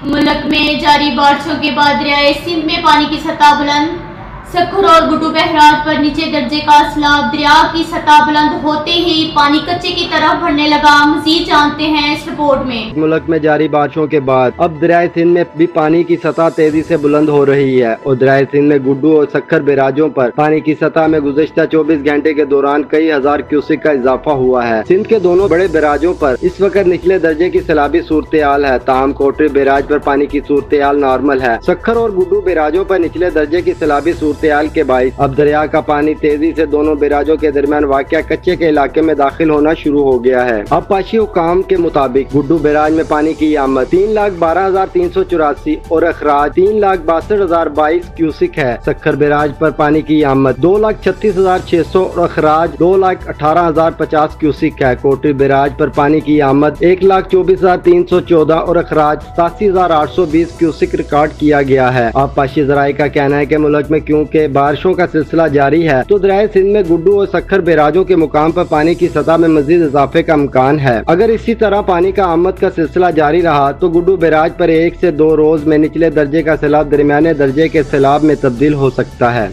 मुल्क में जारी बारिशों के बाद दरियाए सिंध में पानी की सतह बुलंद। सखर और गुड्डू बहराज पर नीचे दर्जे का सैलाब। दरिया की सतह बुलंद होते ही पानी कच्चे की तरफ बढ़ने लगा। मजीद जानते हैं इस रिपोर्ट में। मुल्क में जारी बारिशों के बाद अब दरियाए सिंध में भी पानी की सतह तेजी से बुलंद हो रही है और दरियाए सिंध में गुड्डू और सखर बैराजों पर पानी की सतह में गुज़श्ता 24 घंटे के दौरान कई हजार क्यूसेक का इजाफा हुआ है। सिंध के दोनों बड़े बैराजों पर इस वक्त निचले दर्जे की सैलाबी सूरत हाल है। ताहम कोटरी बैराज पर पानी की सूरत हाल नॉर्मल है। सखर और गुड्डू बैराजों पर निचले दर्जे की सैलाबी सूरत हाल के बाइस अब दरिया का पानी तेजी से दोनों बैराजों के दरमियान वाक़या कच्चे के इलाके में दाखिल होना शुरू हो गया है। अब पाशी हुकाम के मुताबिक गुड्डू बैराज में पानी की आमद 3,12,384 और अखराज 3,62,022 क्यूसिक है। सखर बैराज पर पानी की आमद 2,36,600 और अखराज 2,18,050 क्यूसिक है। कोटरी बैराज पर पानी की आमद 1,24,314 और अखराज 87,820 क्यूसिक रिकॉर्ड किया गया है। अब पाशी ज़राए का कहना है कि मुल्क में क्योंकि बारिशों का सिलसिला जारी है तो दरियाए सिंध में गुड्डू और सखर बैराजों के मुकाम पर पानी की सतह में मजीद इजाफे का इम्कान है। अगर इसी तरह पानी का आमद का सिलसिला जारी रहा तो गुड्डू बैराज पर 1 से 2 रोज में निचले दर्जे का सैलाब दरमियाने दर्जे के सैलाब में तब्दील हो सकता है।